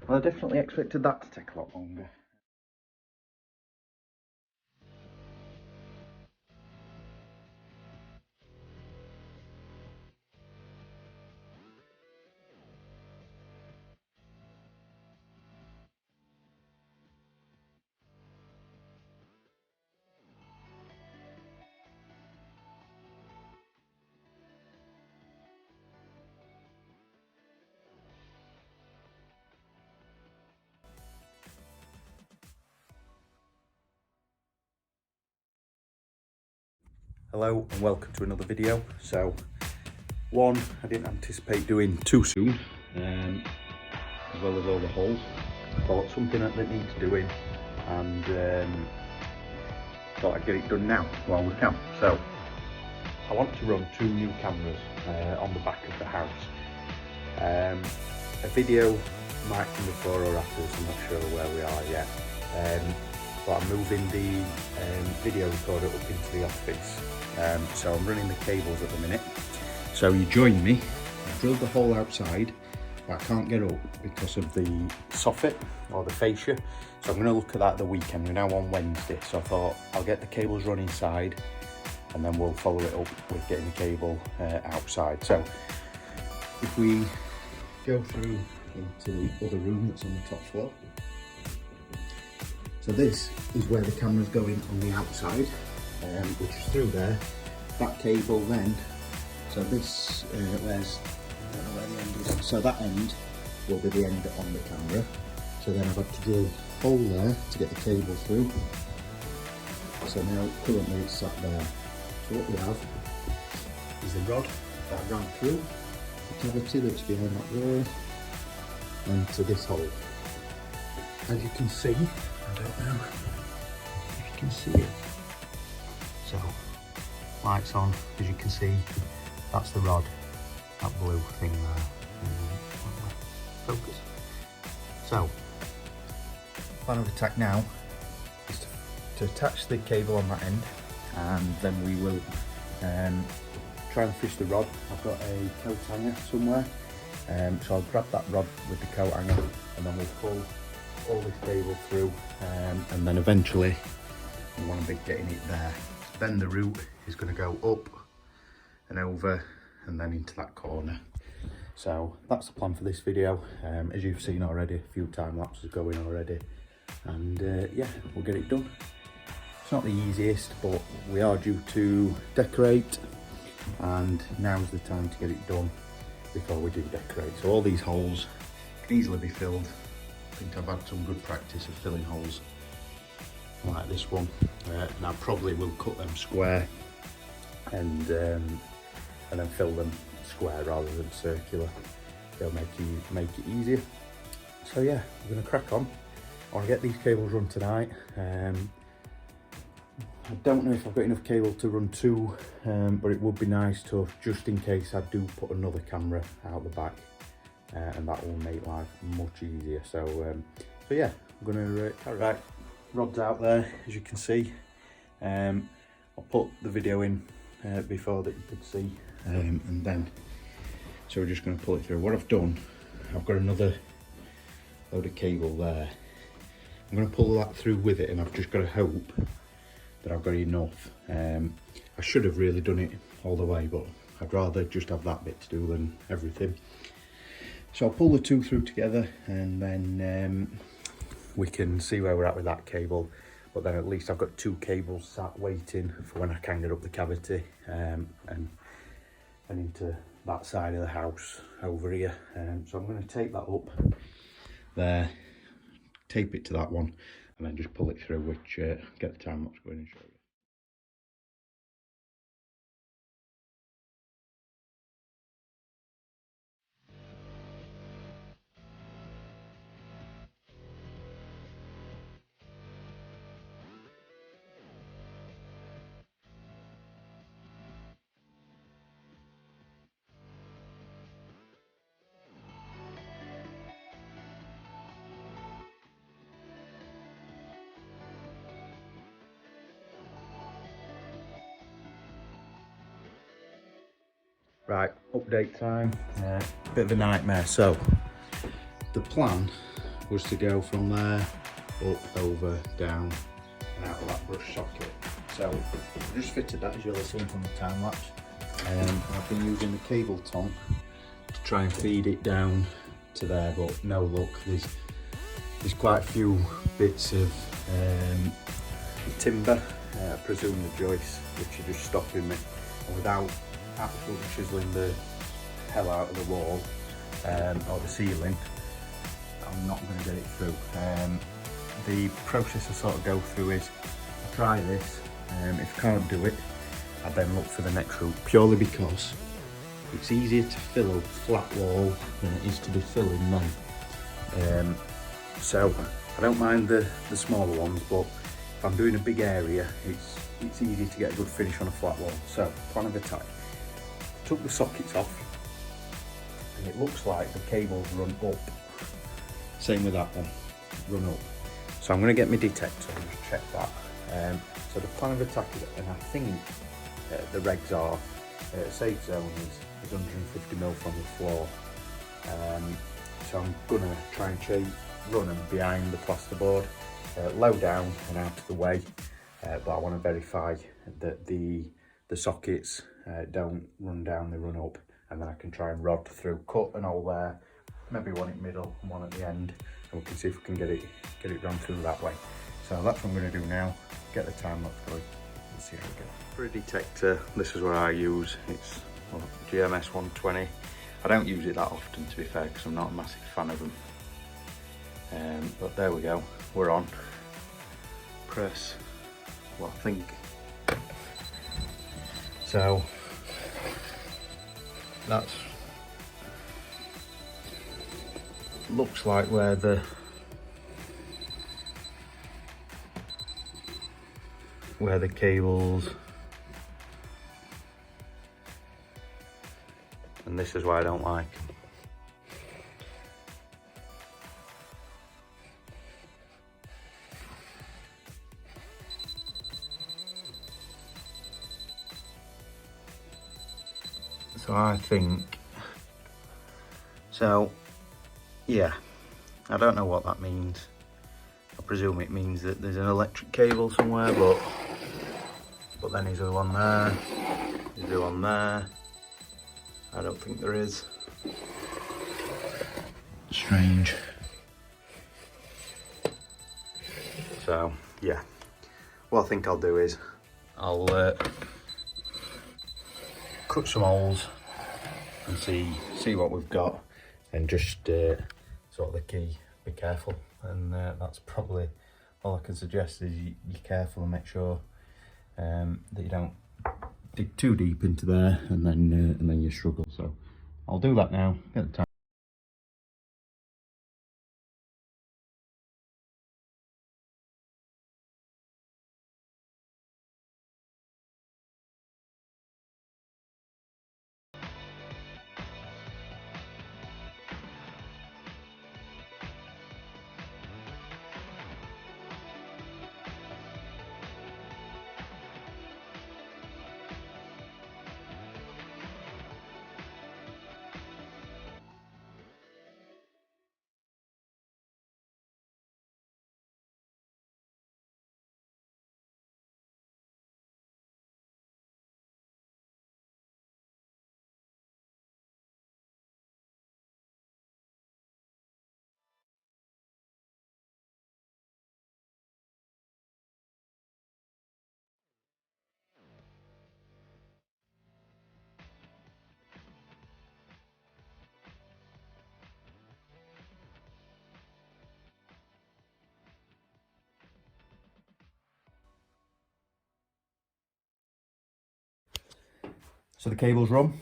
Well, I definitely expected that to take a lot longer. Hello and welcome to another video. So, one, I didn't anticipate doing too soon, as well as all the holes. I thought something that needs doing, and thought I'd get it done now while we can. So, I want to run 2 new cameras on the back of the house. A video might come before or after, so I'm not sure where we are yet. But I'm moving the video recorder up into the office. So I'm running the cables at the minute. So you join me. I drilled the hole outside, but I can't get up because of the soffit or the fascia. So I'm going to look at that at the weekend. We're now on Wednesday, so I thought I'll get the cables run inside, and then we'll follow it up with getting the cable outside. So if we go through into the other room that's on the top floor. So this is where the camera's going on the outside, which is through there. That cable then, so this, I don't know where the end is. So that end will be the end on the camera. So then I've had to drill a hole there to get the cable through. So now currently it's sat there. So what we have is the rod that ran through the cavity that's behind that wall and to this hole. As you can see, I don't know if you can see it. So, lights on, as you can see, that's the rod, that blue thing there. Focus. So, plan of attack now is to attach the cable on that end, and then we will try and fish the rod. I've got a coat hanger somewhere, so I'll grab that rod with the coat hanger, and then we'll pull all this cable through, and then eventually we want to be getting it there. Then the route is going to go up and over and then into that corner. So that's the plan for this video. As you've seen already, a few time lapses going already, and yeah, we'll get it done. It's not the easiest, but we are due to decorate, and now's the time to get it done before we do decorate. So all these holes can easily be filled. I think I've had some good practice of filling holes like this one, and I probably will cut them square and then fill them square rather than circular. They'll make it easier. So yeah, we're going to crack on. I want to get these cables run tonight. I don't know if I've got enough cable to run 2, but it would be nice to, just in case I do put another camera out the back. And that will make life much easier. So yeah, I'm gonna carry right. Rod's out there, as you can see. I'll put the video in before that you could see, and then so we're just going to pull it through. What I've done, I've got another load of cable there. I'm going to pull that through with it, and I've just got to hope that I've got enough. I should have really done it all the way, but I'd rather just have that bit to do than everything. So I'll pull the 2 through together, and then we can see where we're at with that cable. But then at least I've got 2 cables sat waiting for when I can get up the cavity and into that side of the house over here. So I'm going to tape that up there, tape it to that one, and then just pull it through, which get the time lapse going and show you. Right, update time. Bit of a nightmare. So the plan was to go from there, up, over, down, and out of that brush socket. So I just fitted that, as you'll have seen from the time lapse. I've been using the cable tongue to try and feed it down to there, but no luck. There's quite a few bits of timber, I presume the joists, which are just stopping me. And without absolutely chiseling the hell out of the wall or the ceiling, I'm not going to get it through. The process I sort of go through is I try this, if I can't do it, I then look for the next route, purely because it's easier to fill a flat wall than it is to be filling them. So I don't mind the smaller ones, but if I'm doing a big area, it's easy to get a good finish on a flat wall. So, plan of attack. Took the sockets off, and it looks like the cables run up. Same with that one, run up. So I'm going to get my detector and just check that. So the plan of attack is, and I think the regs are, safe zone is 150mm from the floor. So I'm going to try and run them behind the plasterboard, low down and out of the way. But I want to verify that the sockets don't run down, they run up, and then I can try and rod through, cut an hole there, maybe one in the middle and one at the end, and we can see if we can get it run through that way. So that's what I'm going to do now, get the time lapse going, and see how we go. For a detector, this is what I use. It's GMS 120. I don't use it that often, to be fair, because I'm not a massive fan of them. But there we go, we're on. Press, well, I think. So that's looks like where the cables, and this is why I don't like them. So I think, so yeah, I don't know what that means. I presume it means that there's an electric cable somewhere, but then is there one there? Is there one there? I don't think there is. Strange. So yeah, what I think I'll do is I'll cut some holes and see what we've got, and just sort of the key, be careful, and that's probably all I can suggest is you're careful and make sure that you don't dig too deep into there and then you struggle. So I'll do that now, get the time. So the cable's run.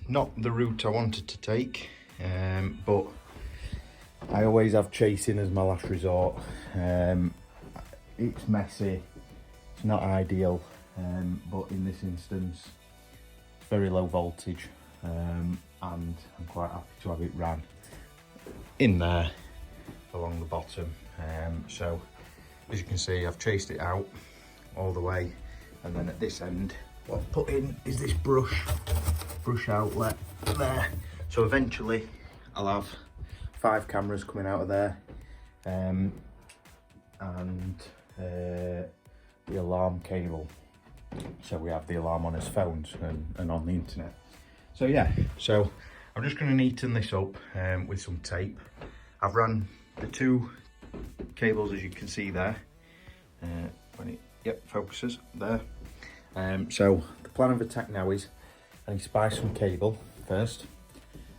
Not the route I wanted to take, but I always have chasing as my last resort. It's messy, it's not ideal, but in this instance, it's very low voltage, and I'm quite happy to have it ran in there along the bottom. So as you can see, I've chased it out all the way, and then at this end what I've put in is this brush outlet there. So eventually I'll have 5 cameras coming out of there, and the alarm cable. So we have the alarm on his phones and on the internet. So yeah, so I'm just going to neaten this up with some tape. I've run the 2 cables, as you can see there. Yep, focuses there. So the plan of attack now is I need to buy some cable first,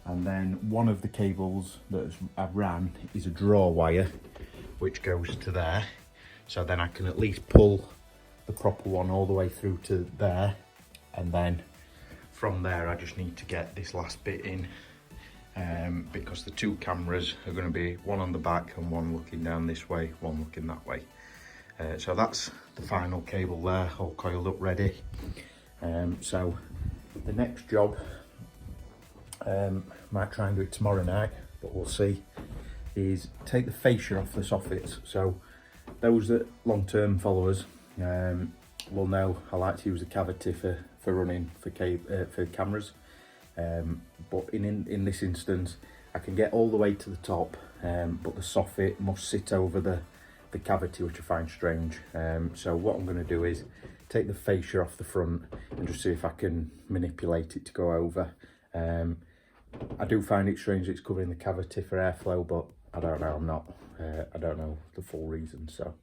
and then one of the cables that I've ran is a draw wire which goes to there, so then I can at least pull the proper one all the way through to there, and then from there I just need to get this last bit in, because the 2 cameras are going to be one on the back and one looking down this way, one looking that way. So that's the final cable there, all coiled up ready. So the next job, might try and do it tomorrow night, but we'll see, is take the fascia off the soffits. So those that long-term followers will know I like to use a cavity for running for cameras, but in this instance I can get all the way to the top, but the soffit must sit over the cavity, which I find strange. So what I'm going to do is take the fascia off the front and just see if I can manipulate it to go over. I do find it strange it's covering the cavity for airflow, but I don't know, I don't know the full reason. So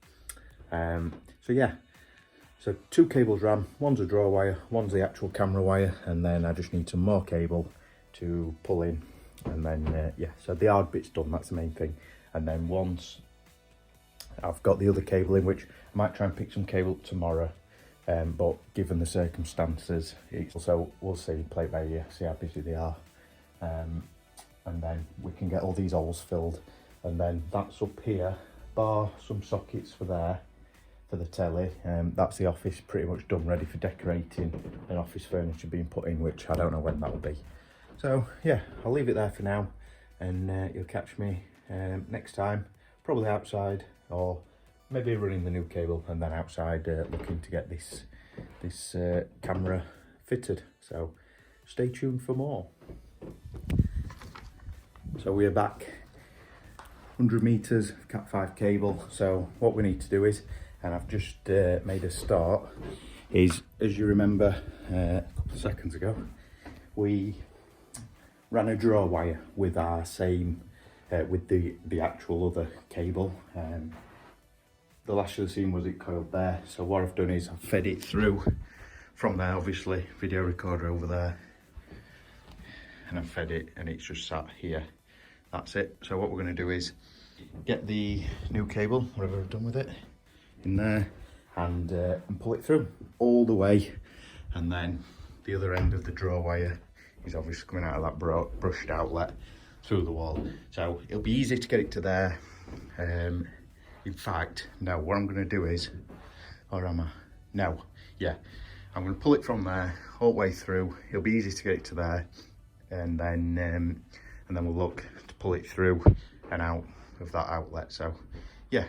yeah, so 2 cables ran, one's a draw wire, one's the actual camera wire, and then I just need some more cable to pull in, and then yeah, so the hard bit's done, that's the main thing. And then once I've got the other cable in, which I might try and pick some cable up tomorrow, but given the circumstances, so we'll see, play it by ear, see how busy they are, and then we can get all these holes filled, and then that's up here, bar some sockets for there, for the telly. That's the office pretty much done, ready for decorating and office furniture being put in, which I don't know when that will be. So yeah, I'll leave it there for now, and you'll catch me next time, probably outside, or maybe running the new cable and then outside looking to get this camera fitted. So stay tuned for more. So we are back, 100 meters of Cat5 cable. So what we need to do is, and I've just made a start, is, as you remember a couple of seconds ago, we ran a draw wire with our same with the actual other cable. The last you've seen was it coiled there. So what I've done is I've fed it through from there, obviously video recorder over there, and I've fed it, and it's just sat here. That's it. So what we're going to do is get the new cable, whatever I've done with it, in there, and pull it through all the way, and then the other end of the draw wire is obviously coming out of that brushed outlet through the wall. So it'll be easy to get it to there. In fact, now what I'm going to do is, or am I? No, yeah, I'm going to pull it from there all the way through. It'll be easy to get it to there, and then we'll look to pull it through and out of that outlet. So yeah,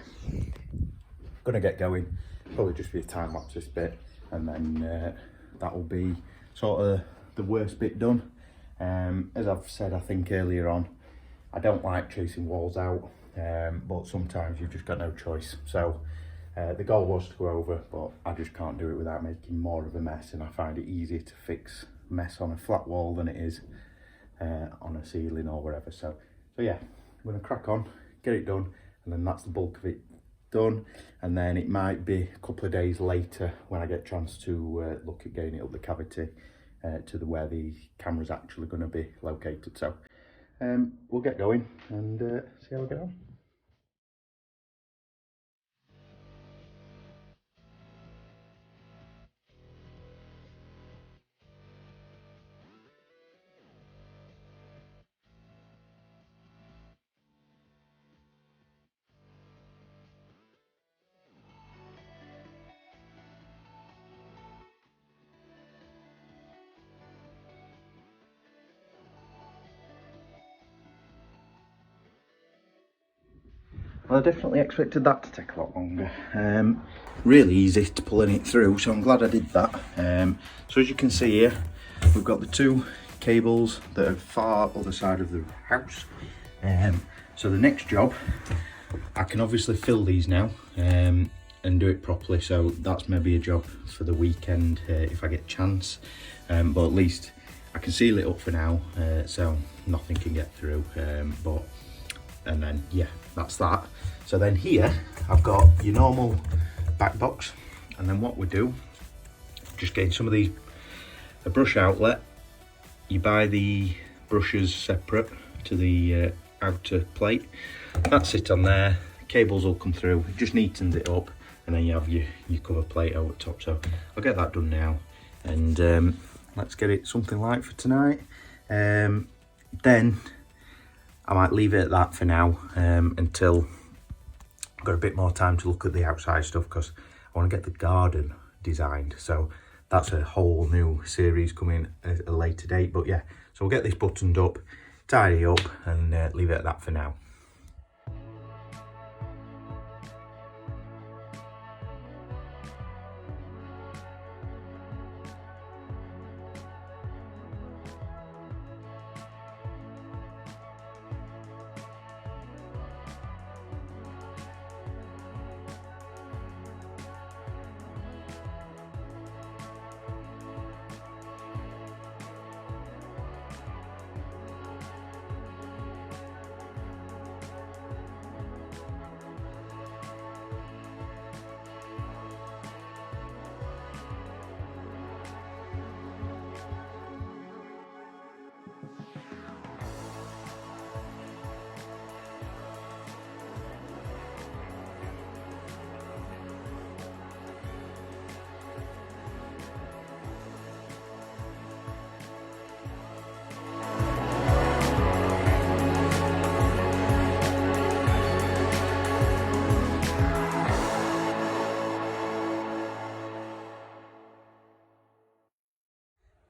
gonna get going. Probably just be a time lapse this bit, and then that will be sort of the worst bit done. As I've said, I think earlier on, I don't like chasing walls out, but sometimes you've just got no choice. So the goal was to go over, but I just can't do it without making more of a mess, and I find it easier to fix mess on a flat wall than it is on a ceiling or whatever. So yeah, I'm gonna crack on, get it done, and then that's the bulk of it done. And then it might be a couple of days later when I get a chance to look at getting it up the cavity to where the camera's actually going to be located. So we'll get going and see how we get on. Well, I definitely expected that to take a lot longer. Really easy to pulling it through, so I'm glad I did that. So as you can see here, we've got the 2 cables that are far other side of the house. So the next job, I can obviously fill these now and do it properly, so that's maybe a job for the weekend if I get a chance, but at least I can seal it up for now, so nothing can get through, and then yeah, that's that. So then here I've got your normal back box, and then what we do, just getting some of these, a brush outlet. You buy the brushes separate to the outer plate, that's it on there, cables will come through, it just neatens it up, and then you have your cover plate over top. So I'll get that done now, and let's get it something like for tonight. Then I might leave it at that for now, until I've got a bit more time to look at the outside stuff, because I want to get the garden designed. So that's a whole new series coming at a later date. But yeah, so we'll get this buttoned up, tidy up, and leave it at that for now.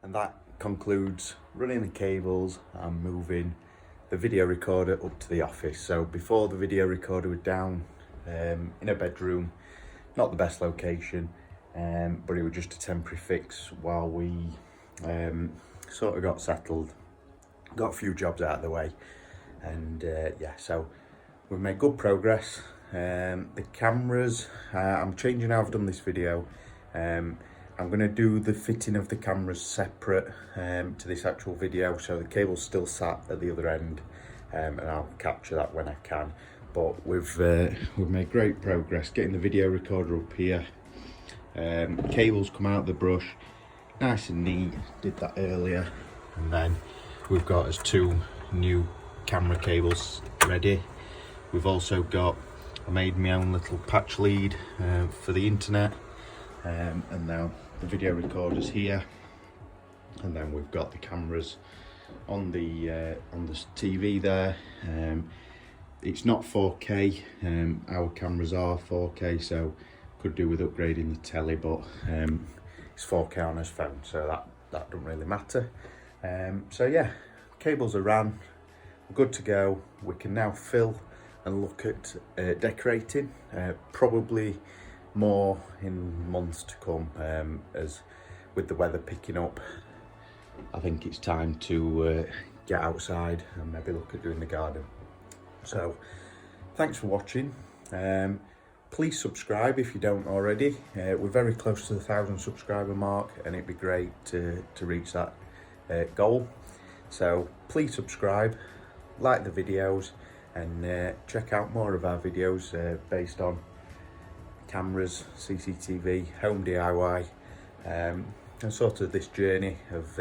And that concludes running the cables and moving the video recorder up to the office. So before, the video recorder was down in a bedroom, not the best location, but it was just a temporary fix while we sort of got settled, got a few jobs out of the way, and yeah, so we've made good progress. The cameras, I'm changing how I've done this video. I'm going to do the fitting of the cameras separate to this actual video, so the cable's still sat at the other end, and I'll capture that when I can. But we've made great progress getting the video recorder up here. Cables come out of the brush, nice and neat, did that earlier. And then we've got us 2 new camera cables ready. We've also got, I made my own little patch lead for the internet, and now the video recorder's here, and then we've got the cameras on the TV there. It's not 4K, our cameras are 4K, so could do with upgrading the telly, but it's 4K on his phone, so that doesn't really matter. So yeah, cables are ran, we're good to go. We can now fill and look at decorating, probably more in months to come, as with the weather picking up. I think it's time to get outside and maybe look at doing the garden. So thanks for watching. Please subscribe if you don't already. We're very close to the 1,000 subscriber mark, and it'd be great to reach that goal. So please subscribe, like the videos, and check out more of our videos based on cameras, CCTV, home DIY, and sort of this journey of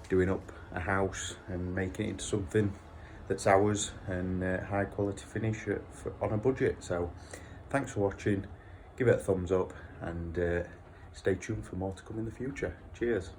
doing up a house and making it into something that's ours and high quality finish on a budget. So thanks for watching, give it a thumbs up, and stay tuned for more to come in the future. Cheers.